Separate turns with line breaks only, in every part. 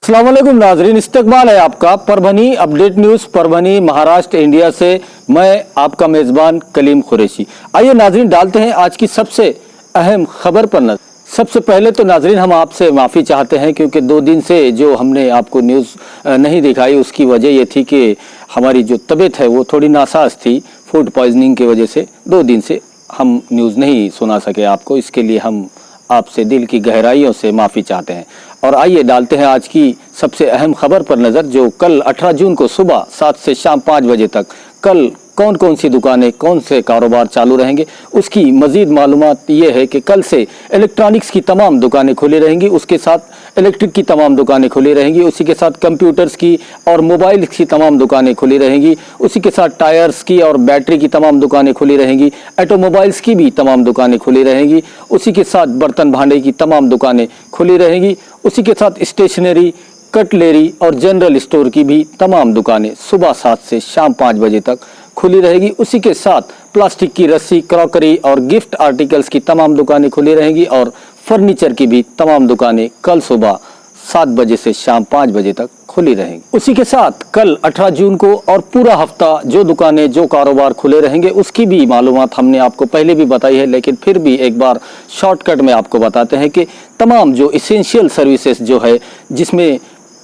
अस्सलाम वालेकुम नाजरीन, इस्तकबाल है आपका Parbhani update news Parbhani Maharashtra India से। मैं आपका मेज़बान कलीम कुरैशी। आइए नाजरीन, डालते हैं आज की सबसे अहम खबर पर नजर। सबसे पहले तो नाजरीन हम आपसे माफ़ी चाहते हैं क्योंकि 2 दिन से जो हमने आपको न्यूज़ नहीं दिखाई, उसकी वजह ये थी कि हमारी जो तबीयत है वो थोड़ी नासाज थी। फूड पॉइजनिंग की वजह से 2 दिन से हम न्यूज़ नहीं सुना सके आपको। इसके लिए हम आपसे दिल की गहराइयों से माफ़ी चाहते हैं। और आइए डालते हैं आज की सबसे अहम खबर पर नज़र, जो कल 18 जून को सुबह 7 से शाम 5 बजे तक कल कौन कौन सी दुकानें, कौन से कारोबार चालू रहेंगे, उसकी मज़ीद मालूमात ये है कि कल से इलेक्ट्रॉनिक्स की तमाम दुकानें खुली रहेंगी, उसके साथ इलेक्ट्रिक की तमाम दुकानें खुली रहेंगी, उसी के साथ कंप्यूटर्स की और मोबाइल की तमाम दुकानें खुली रहेंगी, उसी के साथ टायर्स की और बैटरी की तमाम दुकानें खुली रहेंगी, ऑटोमोबाइल्स की भी तमाम दुकानें खुली रहेंगी, उसी के साथ बर्तन भांडे की तमाम दुकानें खुली रहेंगी, उसी के साथ स्टेशनरी, कटलेरी और जनरल स्टोर की भी तमाम दुकानें सुबह 7 से शाम 5 बजे तक खुली रहेगी। उसी के साथ प्लास्टिक की रस्सी, क्रॉकरी और गिफ्ट आर्टिकल्स की तमाम दुकानें खुली रहेंगी और फर्नीचर की भी तमाम दुकानें कल सुबह 7 बजे से शाम 5 बजे तक खुली रहेंगी। उसी के साथ कल 18 जून को और पूरा हफ्ता जो दुकानें, जो कारोबार खुले रहेंगे, उसकी भी मालूमात हमने आपको पहले भी बताई है, लेकिन फिर भी एक बार शॉर्टकट में आपको बताते हैं कि तमाम जो इसेंशियल सर्विसेज जो है, जिसमें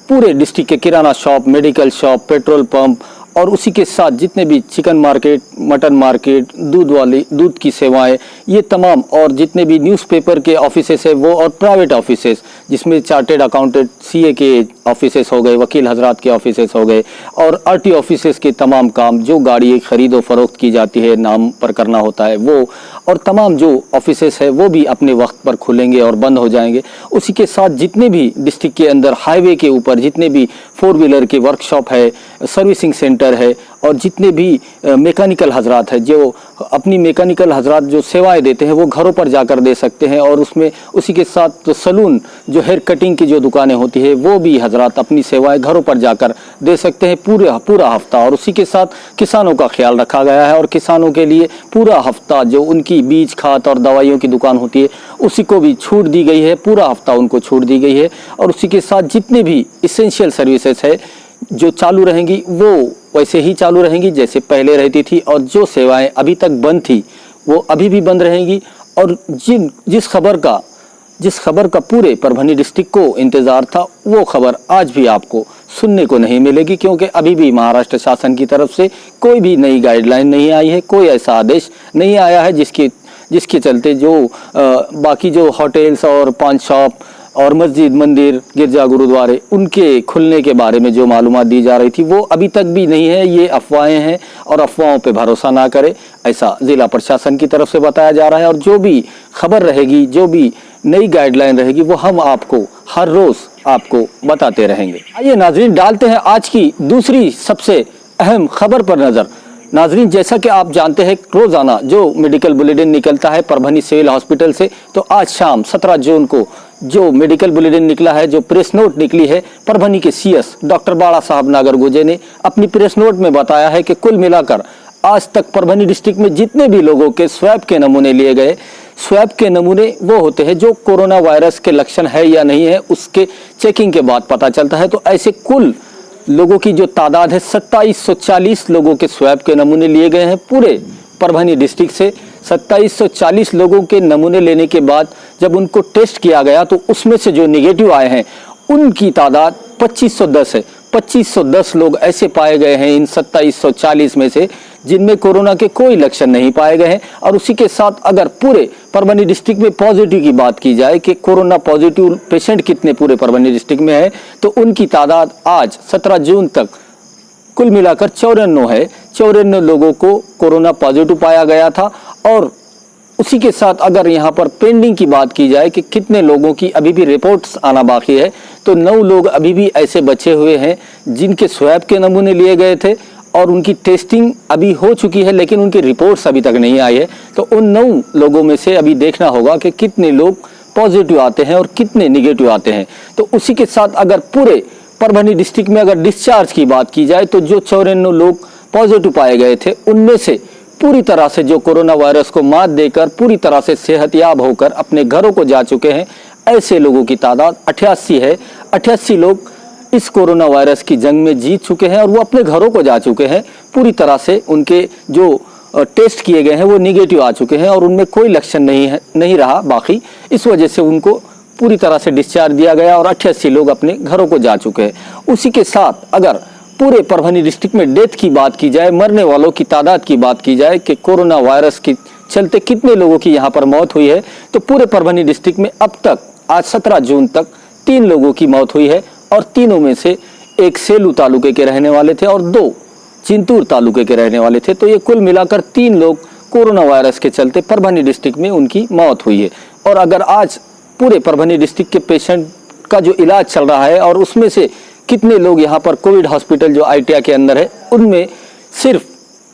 पूरे डिस्ट्रिक्ट के किराना shop, medical shop, petrol pump और उसी के साथ जितने भी चिकन मार्केट, मटन मार्केट, दूध की सेवाएं, ये तमाम और जितने भी न्यूज़पेपर के ऑफिसेस है वो, और प्राइवेट ऑफिसेस जिसमें चार्टेड अकाउंटेंट, सीए के ऑफिसेस हो गए, वकील हजरात के ऑफिसेस हो गए, और आरटी ऑफिसेस के तमाम काम, जो गाड़ी खरीदो फरोख्त की जाती है, नाम पर करना होता है वो, और तमाम जो ऑफिसेस है वो भी अपने वक्त पर खुलेंगे और बंद हो जाएंगे। उसी के साथ जितने भी डिस्ट्रिक्ट के अंदर हाईवे के ऊपर जितने भी 4 व्हीलर के वर्कशॉप है, सर्विसिंग सेंटर है, और जितने भी मैकेनिकल हजरात है, जो अपनी मैकेनिकल हजरात जो सेवाएं देते हैं वो घरों पर जाकर दे सकते हैं, और उसमें उसी के साथ तो सलून, जो हेयर कटिंग की जो दुकानें होती है वो भी हजरात अपनी सेवाएं घरों पर जाकर दे सकते हैं पूरा हफ्ता। और उसी के साथ किसानों का ख्याल रखा गया है और किसानों के लिए पूरा हफ्ता जो उनकी बीज, खाद और दवाइयों की दुकान होती है उसी को भी छूट दी गई है, पूरा हफ्ता उनको छूट दी गई है। और उसी के साथ जितने भी इसेंशियल सर्विसेज है जो चालू रहेंगी वो वैसे ही चालू रहेंगी जैसे पहले रहती थी, और जो सेवाएं अभी तक बंद थी वो अभी भी बंद रहेंगी। और जिस खबर का पूरे परभनी डिस्ट्रिक्ट को इंतजार था, वो खबर आज भी आपको सुनने को नहीं मिलेगी, क्योंकि अभी भी महाराष्ट्र शासन की तरफ से कोई भी नई गाइडलाइन नहीं आई है, कोई ऐसा आदेश नहीं आया है जिसके चलते जो बाकी जो होटल्स और पान शॉप और मस्जिद, मंदिर, गिरजा, गुरुद्वारे, उनके खुलने के बारे में जो मालूमात दी जा रही थी वो अभी तक भी नहीं है। ये अफवाहें हैं और अफवाहों पे भरोसा ना करें, ऐसा जिला प्रशासन की तरफ से बताया जा रहा है। और जो भी खबर रहेगी, जो भी नई गाइडलाइन रहेगी, वो हम आपको हर रोज आपको बताते रहेंगे। आइए नाजरीन, डालते हैं आज की दूसरी सबसे अहम खबर पर नजर। नाजरीन, जैसा कि आप जानते हैं रोजाना जो मेडिकल बुलेटिन निकलता है परभनी सिविल हॉस्पिटल से, तो आज शाम 17 जून को जो मेडिकल बुलेटिन निकला है, जो प्रेस नोट निकली है, परभनी के सीएस डॉक्टर बाड़ा साहब नागरगोजे ने अपनी प्रेस नोट में बताया है कि कुल मिलाकर आज तक परभनी डिस्ट्रिक्ट में जितने भी लोगों के स्वैब के नमूने लिए गए, स्वैब के नमूने वो होते हैं जो कोरोना वायरस के लक्षण है या नहीं है उसके चेकिंग के बाद पता चलता है। तो ऐसे कुल लोगों की जो तादाद है 2740 लोगों के स्वैब के नमूने लिए गए हैं पूरे परभनी डिस्ट्रिक्ट से। 2740 लोगों के नमूने लेने के बाद जब उनको टेस्ट किया गया तो उसमें से जो निगेटिव आए हैं उनकी तादाद 2510 है। 2510 लोग ऐसे पाए गए हैं इन 2740 में से जिनमें कोरोना के कोई लक्षण नहीं पाए गए हैं। और उसी के साथ अगर पूरे परभनी डिस्ट्रिक्ट में पॉजिटिव की बात की जाए कि कोरोना पॉजिटिव पेशेंट कितने पूरे परभनी डिस्ट्रिक्ट में है, तो उनकी तादाद आज 17 जून तक कुल मिलाकर 94 है। 94 लोगों को कोरोना पॉजिटिव पाया गया था। और उसी के साथ अगर यहाँ पर पेंडिंग की बात की जाए कि कितने लोगों की अभी भी रिपोर्ट्स आना बाकी है, तो 9 लोग अभी भी ऐसे बचे हुए हैं जिनके स्वैब के नमूने लिए गए थे और उनकी टेस्टिंग अभी हो चुकी है, लेकिन उनकी रिपोर्ट्स अभी तक नहीं आई है। तो उन 9 लोगों में से अभी देखना होगा कि कितने लोग पॉजिटिव आते हैं और कितने निगेटिव आते हैं। तो उसी के साथ अगर पूरे परभनी डिस्ट्रिक्ट में अगर डिस्चार्ज की बात की जाए तो जो 94 लोग पॉजिटिव पाए गए थे उनमें से पूरी तरह से जो कोरोना वायरस को मात देकर पूरी तरह से सेहतयाब होकर अपने घरों को जा चुके हैं, ऐसे लोगों की तादाद 88 है। 88 लोग इस कोरोना वायरस की जंग में जीत चुके हैं और वो अपने घरों को जा चुके हैं। पूरी तरह से उनके जो टेस्ट किए गए हैं वो निगेटिव आ चुके हैं और उनमें कोई लक्षण नहीं रहा बाकी। इस वजह से उनको पूरी तरह से डिस्चार्ज दिया गया और 88 लोग अपने घरों को जा चुके हैं। उसी के साथ अगर पूरे परभनी डिस्ट्रिक्ट में डेथ की बात की जाए, मरने वालों की तादाद की बात की जाए कि कोरोना वायरस के चलते कितने लोगों की यहाँ पर मौत हुई है, तो पूरे परभनी डिस्ट्रिक्ट में अब तक आज 17 जून तक 3 लोगों की मौत हुई है और तीनों में से एक सेलू तालुके के रहने वाले थे और 2 चिंतूर तालुके के रहने वाले थे। तो ये कुल मिलाकर 3 लोग कोरोना वायरस के चलते परभनी डिस्ट्रिक्ट में उनकी मौत हुई है। और अगर आज पूरे परभनी डिस्ट्रिक्ट के पेशेंट का जो इलाज चल रहा है और उसमें से कितने लोग यहाँ पर कोविड हॉस्पिटल जो ITI के अंदर है, उनमें सिर्फ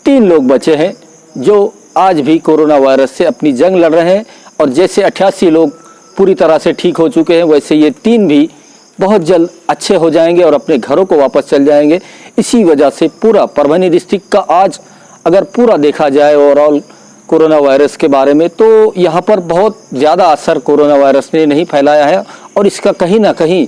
3 लोग बचे हैं जो आज भी कोरोना वायरस से अपनी जंग लड़ रहे हैं। और जैसे 88 लोग पूरी तरह से ठीक हो चुके हैं, वैसे ये 3 भी बहुत जल्द अच्छे हो जाएंगे और अपने घरों को वापस चल जाएंगे। इसी वजह से पूरा परभनी डिस्ट्रिक्ट का आज अगर पूरा देखा जाए ओवरऑल कोरोना वायरस के बारे में, तो यहाँ पर बहुत ज़्यादा असर कोरोना वायरस ने नहीं फैलाया है और इसका कहीं ना कहीं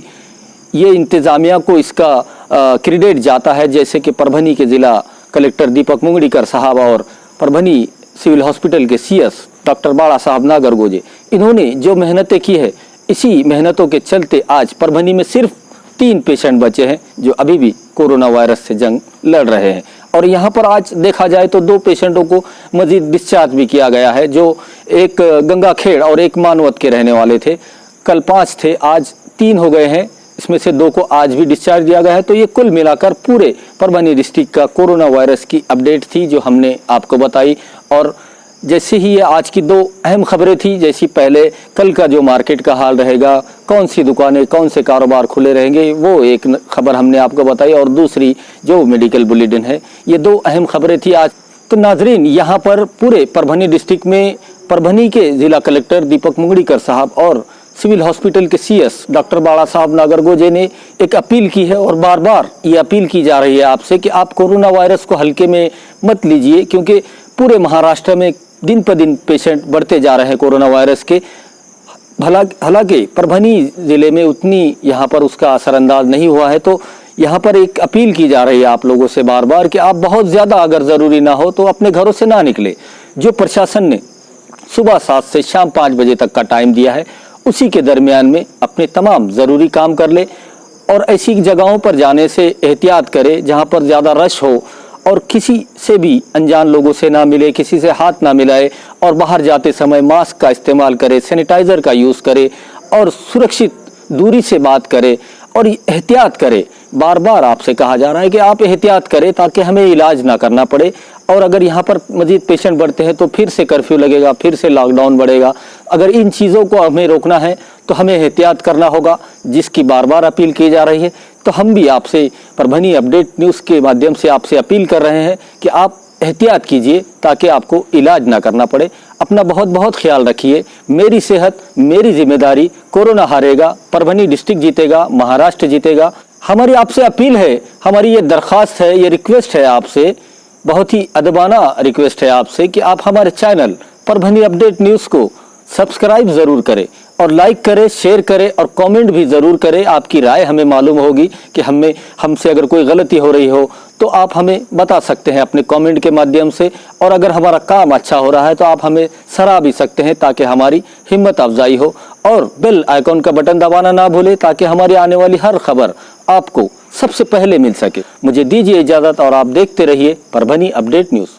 ये इंतज़ामिया को इसका क्रेडिट जाता है। जैसे कि परभनी के ज़िला कलेक्टर दीपक मुंगड़ीकर साहब और परभनी सिविल हॉस्पिटल के CS डॉक्टर बाड़ा साहब नागरगोजे, इन्होंने जो मेहनतें की है, इसी मेहनतों के चलते आज परभनी में सिर्फ 3 पेशेंट बचे हैं जो अभी भी कोरोना वायरस से जंग लड़ रहे हैं। और यहाँ पर आज देखा जाए तो 2 पेशेंटों को मजीद डिस्चार्ज भी किया गया है, जो एक गंगाखेड़ और एक मानवत के रहने वाले थे। कल 5 थे, आज 3 हो गए हैं, इसमें से 2 को आज भी डिस्चार्ज दिया गया है। तो ये कुल मिलाकर पूरे परभनी डिस्ट्रिक्ट का कोरोना वायरस की अपडेट थी जो हमने आपको बताई। और जैसे ही ये आज की 2 अहम खबरें थी, जैसी पहले कल का जो मार्केट का हाल रहेगा, कौन सी दुकानें कौन से कारोबार खुले रहेंगे, वो एक खबर हमने आपको बताई, और दूसरी जो मेडिकल बुलेटिन है, ये 2 अहम खबरें थी आज। तो नाजरीन, यहाँ पर पूरे परभनी डिस्ट्रिक्ट में परभनी के ज़िला कलेक्टर दीपक मुंगड़ीकर साहब और सिविल हॉस्पिटल के CS डॉक्टर बाड़ा साहब नागरगोजे ने एक अपील की है और बार बार ये अपील की जा रही है आपसे कि आप कोरोना वायरस को हल्के में मत लीजिए, क्योंकि पूरे महाराष्ट्र में दिन पर दिन पेशेंट बढ़ते जा रहे हैं कोरोना वायरस के। हालांकि परभनी ज़िले में उतनी यहाँ पर उसका असरअंदाज नहीं हुआ है। तो यहाँ पर एक अपील की जा रही है आप लोगों से बार बार कि आप बहुत ज़्यादा अगर ज़रूरी ना हो तो अपने घरों से ना निकले। जो प्रशासन ने सुबह 7 से शाम 5 बजे तक का टाइम दिया है, उसी के दरमियान में अपने तमाम ज़रूरी काम कर ले और ऐसी जगहों पर जाने से एहतियात करे जहाँ पर ज़्यादा रश हो और किसी से भी अनजान लोगों से ना मिले, किसी से हाथ ना मिलाए और बाहर जाते समय मास्क का इस्तेमाल करे, सैनिटाइज़र का यूज़ करे और सुरक्षित दूरी से बात करे और एहतियात करे। बार बार आपसे कहा जा रहा है कि आप एहतियात करें ताकि हमें इलाज ना करना पड़े। और अगर यहाँ पर मजीद पेशेंट बढ़ते हैं तो फिर से कर्फ्यू लगेगा, फिर से लॉकडाउन बढ़ेगा। अगर इन चीज़ों को हमें रोकना है तो हमें एहतियात करना होगा, जिसकी बार बार अपील की जा रही है। तो हम भी आपसे परभनी अपडेट न्यूज़ के माध्यम से आपसे अपील कर रहे हैं कि आप एहतियात कीजिए ताकि आपको इलाज ना करना पड़े। अपना बहुत बहुत ख्याल रखिए। मेरी सेहत मेरी जिम्मेदारी। कोरोना हारेगा, परभनी डिस्ट्रिक्ट जीतेगा, महाराष्ट्र जीतेगा। हमारी आपसे अपील है, हमारी ये दरख्वास्त है, ये रिक्वेस्ट है आपसे, बहुत ही अदबाना रिक्वेस्ट है आपसे कि आप हमारे चैनल परभनी अपडेट न्यूज़ को सब्सक्राइब ज़रूर करें और लाइक करें, शेयर करें और कमेंट भी ज़रूर करें। आपकी राय हमें मालूम होगी कि हमसे अगर कोई गलती हो रही हो तो आप हमें बता सकते हैं अपने कमेंट के माध्यम से। और अगर हमारा काम अच्छा हो रहा है तो आप हमें सराह भी सकते हैं ताकि हमारी हिम्मत अफजाई हो। और बेल आइकॉन का बटन दबाना ना भूलें ताकि हमारी आने वाली हर खबर आपको सबसे पहले मिल सके। मुझे दीजिए इजाज़त और आप देखते रहिए परभनी अपडेट न्यूज़।